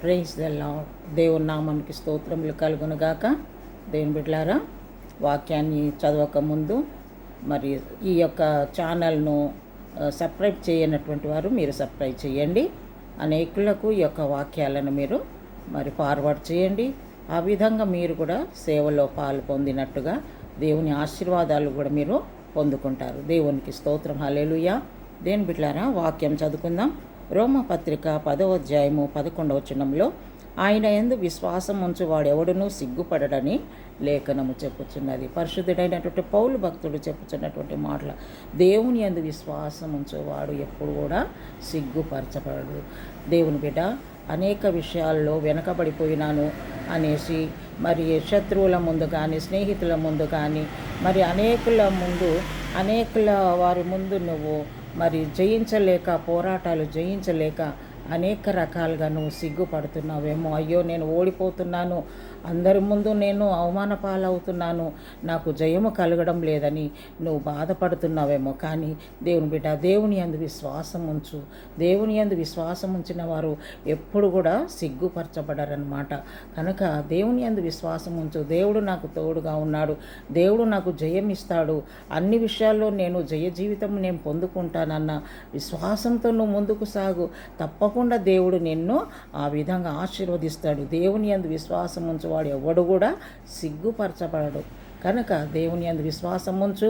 Praise the lord. దేవుని నామానికి స్తోత్రములు కలుగునుగాక. దేవుని బిడ్డలారా, వాక్యాన్ని చదవక ముందు మరి ఈ యొక్క ఛానల్ను సబ్స్క్రైబ్ చేయనటువంటి వారు మీరు సబ్స్క్రైబ్ చేయండి. అనేకులకు ఈ యొక్క వాక్యాలను మీరు మరి ఫార్వర్డ్ చేయండి. ఆ విధంగా మీరు కూడా సేవలో పాలు పొందినట్టుగా దేవుని ఆశీర్వాదాలు కూడా మీరు పొందుకుంటారు. దేవునికి స్తోత్రం. హల్లెలూయా. దేవుని బిడ్డలారా, వాక్యం చదువుకుందాం. రోమపత్రిక 10వ అధ్యాయము 11వ వచనంలో ఆయన యందు విశ్వాసం ఉంచువాడు ఎవడునూ సిగ్గుపడడని లేఖనము చెప్పుచున్నది. పరిశుద్ధుడైనటువంటి పౌలు భక్తుడు చెప్పుచున్నటువంటి మాటలు. దేవుని యందు విశ్వాసం ఉంచేవాడు ఎప్పుడు కూడా సిగ్గుపరచబడడు. దేవుని బిడ్డ, అనేక విషయాల్లో వెనకబడిపోయినాను అనేసి మరి శత్రువుల ముందు కానీ స్నేహితుల ముందు కానీ మరి అనేకుల వారి ముందు నువ్వు మరి జయించలేక, పోరాటాలు జయించలేక అనేక రకాలుగా నువ్వు సిగ్గుపడుతున్నావేమో. అయ్యో, నేను ఓడిపోతున్నాను, అందరి ముందు నేను అవమాన పాలవుతున్నాను, నాకు జయము కలగడం లేదని నువ్వు బాధపడుతున్నావేమో. కానీ దేవుని బిడ్డ, దేవుని యందు విశ్వాసం ఉంచు. దేవుని యందు విశ్వాసం ఉంచిన వారు ఎప్పుడు కూడా సిగ్గుపరచబడరన్నమాట. కనుక దేవుని యందు విశ్వాసం ఉంచు. దేవుడు నాకు తోడుగా ఉన్నాడు, దేవుడు నాకు జయం ఇస్తాడు, అన్ని విషయాల్లో నేను జయ జీవితం నేను పొందుకుంటానన్న విశ్వాసంతో నువ్వు ముందుకు సాగు. తప్పకుండా దేవుడు నిన్ను ఆ విధంగా ఆశీర్వదిస్తాడు. దేవుని యందు విశ్వాసం ఉంచు వాడు ఎవడు కూడా సిగ్గుపరచబడడు. కనుక దేవుని యందు విశ్వాసం ఉంచు.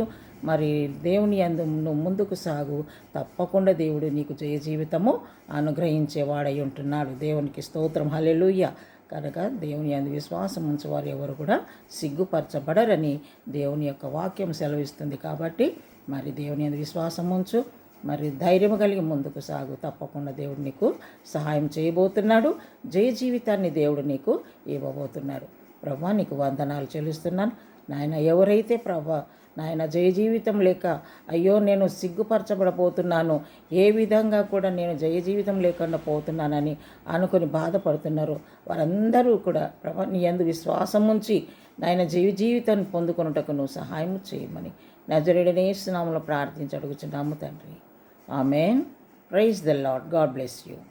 మరి దేవుని యందు నువ్వు ముందుకు సాగు. తప్పకుండా దేవుడు నీకు జయ జీవితము అనుగ్రహించేవాడై ఉంటున్నాడు. దేవునికి స్తోత్రం. హల్లెలూయా. కనుక దేవుని యందు విశ్వాసం ఉంచేవారు ఎవరు కూడా సిగ్గుపరచబడరని దేవుని యొక్క వాక్యం సెలవిస్తుంది. కాబట్టి మరి దేవుని యందు విశ్వాసం ఉంచు. మరి ధైర్యం కలిగి ముందుకు సాగు. తప్పకుండా దేవుడు నీకు సహాయం చేయబోతున్నాడు. జయ జీవితాన్ని దేవుడు నీకు ఇవ్వబోతున్నాడు. ప్రభా, నీకు వందనాలు చెల్లిస్తున్నాను నాయన. ఎవరైతే ప్రభా నాయన జయ జీవితం లేక అయ్యో నేను సిగ్గుపరచబడపోతున్నాను, ఏ విధంగా కూడా నేను జయ జీవితం లేకుండా పోతున్నానని అనుకొని బాధపడుతున్నారు, వారందరూ కూడా ప్రభా నీ యందు విశ్వాసం ఉంచి నాయన జీవితాన్ని పొందుకొనుటకు నువ్వు సహాయం చేయమని నజరేయుడైన యేసు నామములో ప్రార్థించి అడుగుచున్నాము తండ్రి. Amen. Praise the Lord. God bless you.